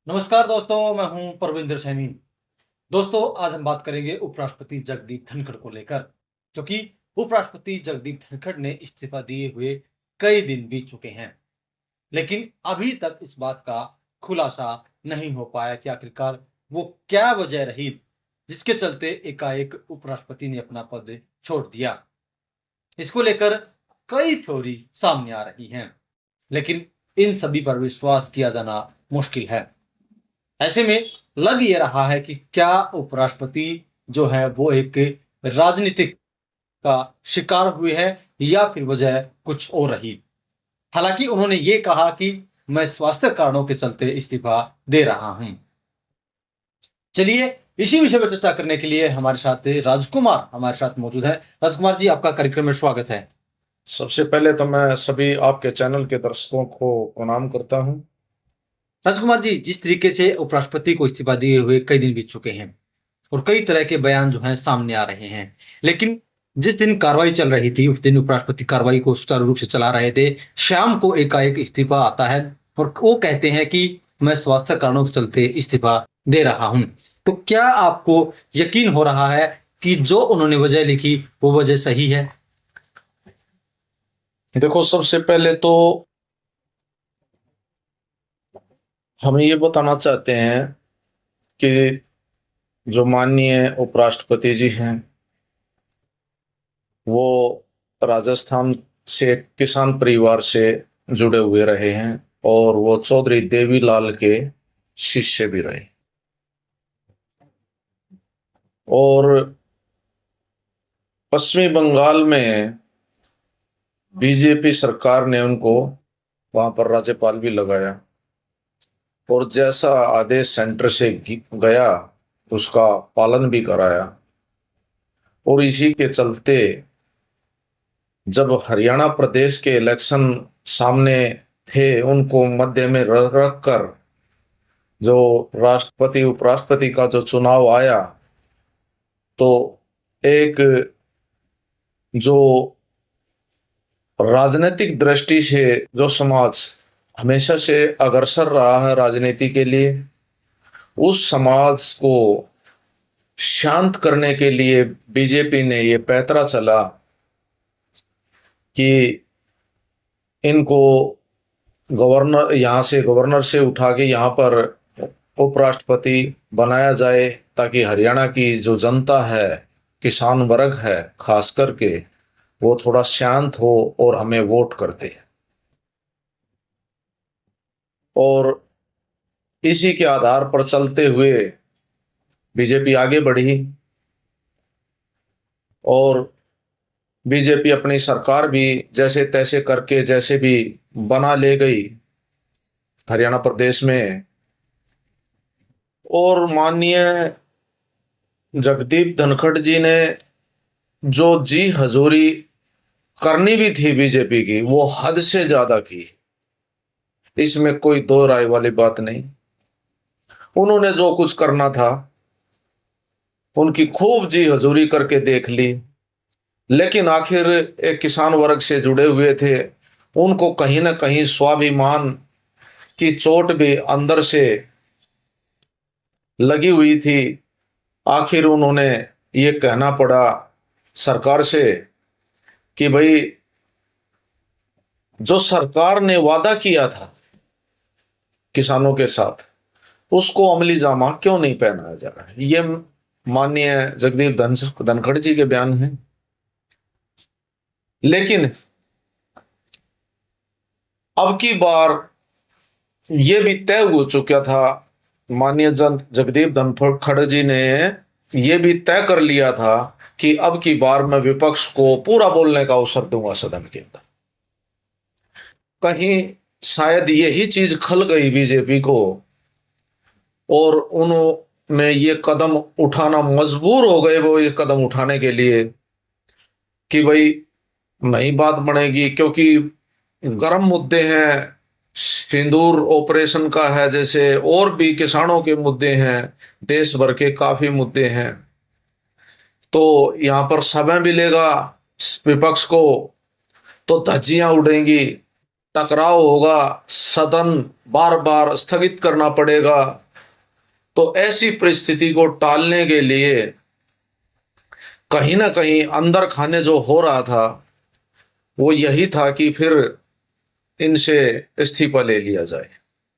नमस्कार दोस्तों, मैं हूं परविंदर सैनी। दोस्तों, आज हम बात करेंगे उपराष्ट्रपति जगदीप धनखड़ को लेकर, क्योंकि उपराष्ट्रपति जगदीप धनखड़ ने इस्तीफा दिए हुए कई दिन बीत चुके हैं, लेकिन अभी तक इस बात का खुलासा नहीं हो पाया कि आखिरकार वो क्या वजह रही जिसके चलते एकाएक उपराष्ट्रपति ने अपना पद छोड़ दिया। इसको लेकर कई थ्योरी सामने आ रही हैं, लेकिन इन सभी पर विश्वास किया जाना मुश्किल है। ऐसे में लग ये रहा है कि क्या उपराष्ट्रपति जो है वो एक राजनीतिक का शिकार हुए हैं या फिर वजह कुछ और रही। हालांकि उन्होंने ये कहा कि मैं स्वास्थ्य कारणों के चलते इस्तीफा दे रहा हूं। चलिए, इसी विषय पर चर्चा करने के लिए हमारे साथ राजकुमार हमारे साथ मौजूद है। राजकुमार जी, आपका कार्यक्रम में स्वागत है। सबसे पहले तो मैं सभी आपके चैनल के दर्शकों को प्रणाम करता हूं। राजकुमार जी, जिस तरीके से उपराष्ट्रपति को इस्तीफा दिए हुए कई दिन बीत चुके हैं और कई तरह के बयान जो हैं सामने आ रहे हैं, लेकिन जिस दिन कार्रवाई चल रही थी उस दिन उपराष्ट्रपति कार्रवाई को सुचारू रूप से चला रहे थे। शाम को एकाएक इस्तीफा आता है और वो कहते हैं कि मैं स्वास्थ्य कारणों के चलते इस्तीफा दे रहा हूं। तो क्या आपको यकीन हो रहा है कि जो उन्होंने वजह लिखी वो वजह सही है? देखो, सबसे पहले तो हम ये बताना चाहते हैं कि जो माननीय उपराष्ट्रपति जी हैं वो राजस्थान से किसान परिवार से जुड़े हुए रहे हैं और वो चौधरी देवीलाल के शिष्य भी रहे। और पश्चिमी बंगाल में बीजेपी सरकार ने उनको वहां पर राज्यपाल भी लगाया और जैसा आदेश सेंटर से गया उसका पालन भी कराया। और इसी के चलते जब हरियाणा प्रदेश के इलेक्शन सामने थे, उनको मध्य में रख कर जो राष्ट्रपति उपराष्ट्रपति का जो चुनाव आया, तो एक जो राजनीतिक दृष्टि से जो समाज हमेशा से अग्रसर रहा है राजनीति के लिए, उस समाज को शांत करने के लिए बीजेपी ने ये पैंतरा चला कि इनको गवर्नर यहाँ से गवर्नर से उठा के यहाँ पर उपराष्ट्रपति बनाया जाए, ताकि हरियाणा की जो जनता है, किसान वर्ग है खास करके, वो थोड़ा शांत हो और हमें वोट करते। और इसी के आधार पर चलते हुए बीजेपी आगे बढ़ी और बीजेपी अपनी सरकार भी जैसे तैसे करके जैसे भी बना ले गई हरियाणा प्रदेश में। और माननीय जगदीप धनखड़ जी ने जो जी हजूरी करनी भी थी बीजेपी की, वो हद से ज्यादा की। इसमें कोई दो राय वाली बात नहीं। उन्होंने जो कुछ करना था उनकी खूब जी हजूरी करके देख ली, लेकिन आखिर एक किसान वर्ग से जुड़े हुए थे, उनको कहीं ना कहीं स्वाभिमान की चोट भी अंदर से लगी हुई थी। आखिर उन्होंने ये कहना पड़ा सरकार से कि भाई, जो सरकार ने वादा किया था किसानों के साथ, उसको अमली जामा क्यों नहीं पहनाया जा रहा है। ये माननीय जगदीप धनखड़ जी के बयान हैं। लेकिन अब की बार ये भी तय हो चुका था, माननीय जगदीप धनखड़ जी ने ये भी तय कर लिया था कि अब की बार मैं विपक्ष को पूरा बोलने का अवसर दूंगा सदन के अंदर। कहीं शायद यही चीज खल गई बीजेपी को और उन्होंने ये कदम उठाना मजबूर हो गए, वो ये कदम उठाने के लिए कि भाई नई बात बनेगी, क्योंकि गर्म मुद्दे हैं, सिंदूर ऑपरेशन का है, जैसे और भी किसानों के मुद्दे हैं, देश भर के काफी मुद्दे हैं। तो यहाँ पर समय मिलेगा विपक्ष को तो धज्जियां उड़ेंगी, टकराव होगा, सदन बार बार स्थगित करना पड़ेगा। तो ऐसी परिस्थिति को टालने के लिए कहीं ना कहीं अंदर खाने जो हो रहा था वो यही था कि फिर इनसे इस्तीफा ले लिया जाए।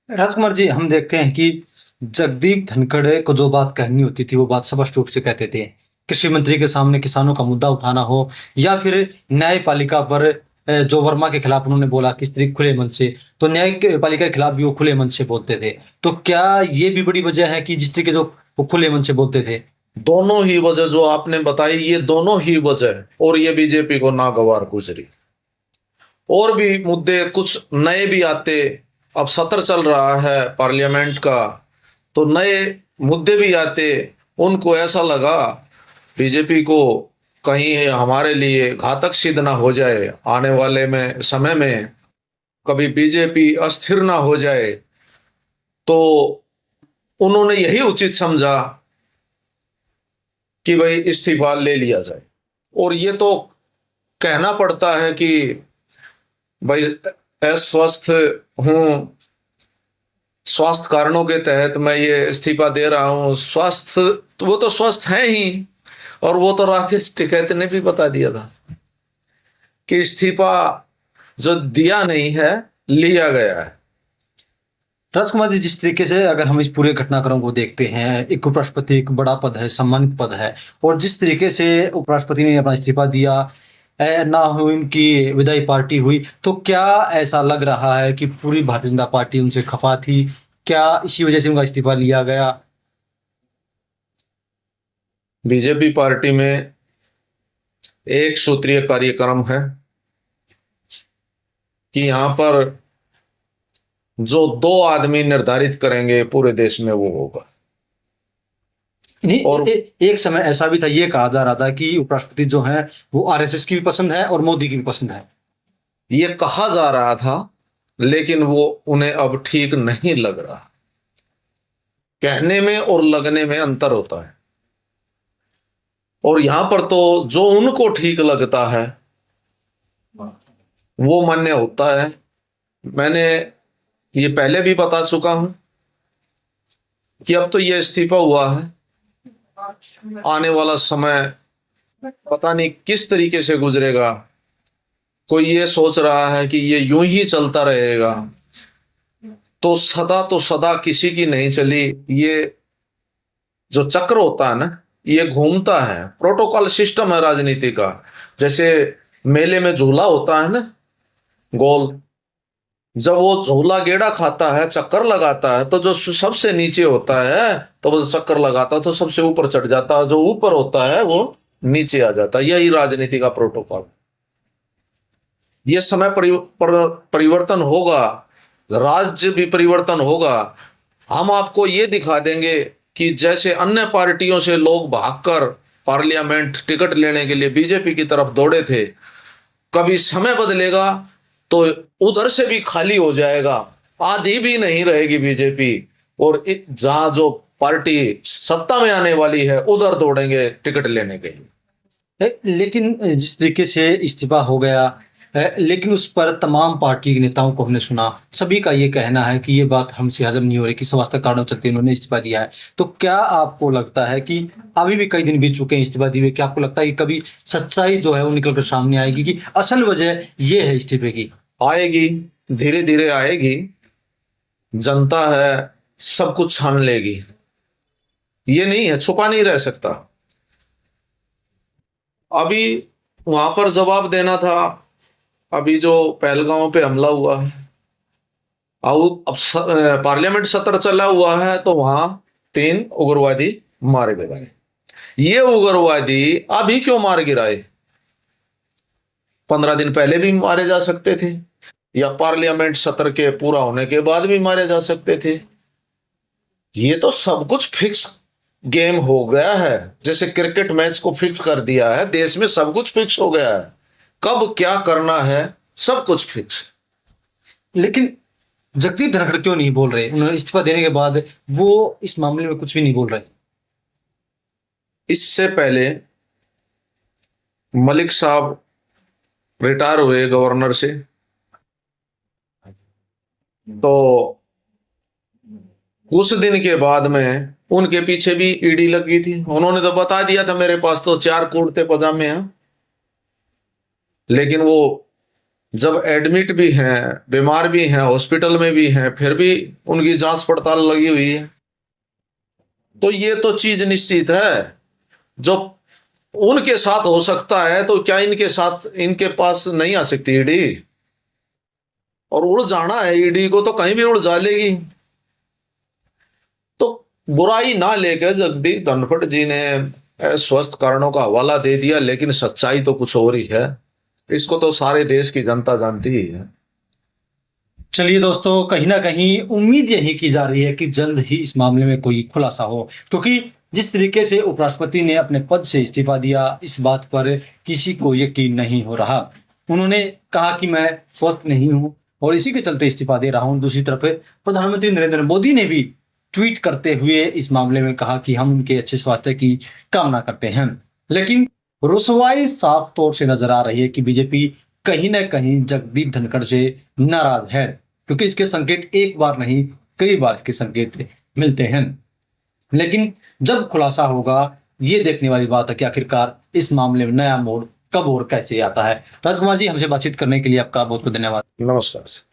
राजकुमार जी, हम देखते हैं कि जगदीप धनखड़ को जो बात कहनी होती थी वो बात स्पष्ट रूप से कहते थे। कृषि मंत्री के सामने किसानों का मुद्दा उठाना हो या फिर न्यायपालिका पर जो वर्मा के खिलाफ उन्होंने बोला किस तरीके खुले मन से, तो न्यायपालिका के खिलाफ भी वो खुले मन से बोलते थे। तो क्या ये भी बड़ी वजह है कि जिस तरीके जो वो खुले मन से बोलते थे? दोनों ही वजह जो आपने बताई, ये दोनों ही वजह, और ये बीजेपी को नागवार गुजरी। और भी मुद्दे कुछ नए भी आते, अब सत्र चल रहा है पार्लियामेंट का, तो नए मुद्दे भी आते। उनको ऐसा लगा बीजेपी को कहीं ये हमारे लिए घातक सिद्ध ना हो जाए, आने वाले में समय में कभी बीजेपी अस्थिर ना हो जाए, तो उन्होंने यही उचित समझा कि भाई इस्तीफा ले लिया जाए। और ये तो कहना पड़ता है कि भाई अस्वस्थ हूँ, स्वास्थ्य कारणों के तहत मैं ये इस्तीफा दे रहा हूँ। स्वास्थ्य तो वो तो स्वस्थ है ही, और वो तो राकेश टिकैत ने भी बता दिया था कि इस्तीफा जो दिया नहीं है, लिया गया है। राजकुमार जी, जिस तरीके से अगर हम इस पूरे घटनाक्रम को देखते हैं, एक उपराष्ट्रपति एक बड़ा पद है, सम्मानित पद है, और जिस तरीके से उपराष्ट्रपति ने अपना इस्तीफा दिया, ना हो उनकी विदाई पार्टी हुई, तो क्या ऐसा लग रहा है कि पूरी भारतीय जनता पार्टी उनसे खफा थी? क्या इसी वजह से उनका इस्तीफा लिया गया? बीजेपी पार्टी में एक सूत्रीय कार्यक्रम है कि यहाँ पर जो दो आदमी निर्धारित करेंगे पूरे देश में वो होगा। नहीं, और एक समय ऐसा भी था, ये कहा जा रहा था कि उपराष्ट्रपति जो है वो आरएसएस की भी पसंद है और मोदी की भी पसंद है। ये कहा जा रहा था, लेकिन वो उन्हें अब ठीक नहीं लग रहा। कहने में और लगने में अंतर होता है। और यहां पर तो जो उनको ठीक लगता है वो मान्य होता है। मैंने ये पहले भी बता चुका हूं कि अब तो ये इस्तीफा हुआ है, आने वाला समय पता नहीं किस तरीके से गुजरेगा। कोई ये सोच रहा है कि ये यूं ही चलता रहेगा, तो सदा किसी की नहीं चली। ये जो चक्र होता है ना, ये घूमता है। प्रोटोकॉल सिस्टम है राजनीति का। जैसे मेले में झूला होता है ना, गोल, जब वो झूला गेड़ा खाता है, चक्कर लगाता है, तो जो सबसे नीचे होता है तो वो चक्कर लगाता है तो सबसे ऊपर चढ़ जाता है, जो ऊपर होता है वो नीचे आ जाता है। यही राजनीति का प्रोटोकॉल। ये समय परिवर्तन होगा, राज्य भी परिवर्तन होगा। हम आपको ये दिखा देंगे कि जैसे अन्य पार्टियों से लोग भागकर पार्लियामेंट टिकट लेने के लिए बीजेपी की तरफ दौड़े थे, कभी समय बदलेगा तो उधर से भी खाली हो जाएगा, आधी भी नहीं रहेगी बीजेपी, और जहां जो पार्टी सत्ता में आने वाली है उधर दौड़ेंगे टिकट लेने के लिए। लेकिन जिस तरीके से इस्तीफा हो गया, लेकिन उस पर तमाम पार्टी के नेताओं को हमने सुना, सभी का ये कहना है कि ये बात हमसे हजम नहीं हो रही कि स्वास्थ्य कारणों चलते उन्होंने इस्तीफा दिया है। तो क्या आपको लगता है कि अभी भी कई दिन बीत चुके हैं इस्तीफा दिए हुए, क्या आपको लगता है कि कभी सच्चाई जो है वो निकल कर सामने आएगी कि असल वजह ये है इस्तीफे की? आएगी, धीरे धीरे आएगी। जनता है, सब कुछ छान लेगी। ये नहीं है, छुपा नहीं रह सकता। अभी वहां पर जवाब देना था। अभी जो पहलगांव पे हमला हुआ है, अब पार्लियामेंट सत्र चला हुआ है, तो वहां 3 उग्रवादी मारे गए। ये उग्रवादी अभी क्यों मार गिराए? 15 दिन पहले भी मारे जा सकते थे, या पार्लियामेंट सत्र के पूरा होने के बाद भी मारे जा सकते थे। ये तो सब कुछ फिक्स गेम हो गया है। जैसे क्रिकेट मैच को फिक्स कर दिया है, देश में सब कुछ फिक्स हो गया है। कब क्या करना है सब कुछ फिक्स है। लेकिन जगदीप धनखड़ क्यों नहीं बोल रहे? उन्होंने इस्तीफा देने के बाद वो इस मामले में कुछ भी नहीं बोल रहे। इससे पहले मलिक साहब रिटायर हुए गवर्नर से, तो कुछ दिन के बाद में उनके पीछे भी ईडी लगी थी। उन्होंने तो बता दिया था मेरे पास तो 4 कुर्ते पजामे हैं, लेकिन वो जब एडमिट भी हैं, बीमार भी हैं, हॉस्पिटल में भी हैं, फिर भी उनकी जांच पड़ताल लगी हुई है। तो ये तो चीज निश्चित है, जो उनके साथ हो सकता है तो क्या इनके साथ, इनके पास नहीं आ सकती ईडी? और उड़ जाना है ईडी को तो कहीं भी उड़ जा लेगी। तो बुराई ना लेकर जगदीप धनखड़ जी ने स्वस्थ कारणों का हवाला दे दिया, लेकिन सच्चाई तो कुछ और ही है। इसको तो सारे देश की जनता जानती ही है। चलिए दोस्तों, कहीं ना कहीं उम्मीद यही की जा रही है कि जल्द ही इस मामले में कोई खुलासा हो, क्योंकि जिस तरीके से उपराष्ट्रपति ने अपने पद से इस्तीफा दिया, इस बात पर किसी को यकीन नहीं हो रहा। उन्होंने कहा कि मैं स्वस्थ नहीं हूं और इसी के चलते इस्तीफा दे रहा हूं। दूसरी तरफ प्रधानमंत्री नरेंद्र मोदी ने भी ट्वीट करते हुए इस मामले में कहा कि हम उनके अच्छे स्वास्थ्य की कामना करते हैं। लेकिन रुसवाई साफ तौर से नजर आ रही है कि बीजेपी कहीं ना कहीं जगदीप धनखड़ से नाराज है, क्योंकि इसके संकेत एक बार नहीं कई बार इसके संकेत मिलते हैं। लेकिन जब खुलासा होगा, ये देखने वाली बात है कि आखिरकार इस मामले में नया मोड़ कब और कैसे आता है। राजकुमार जी, हमसे बातचीत करने के लिए आपका बहुत बहुत धन्यवाद। नमस्कार।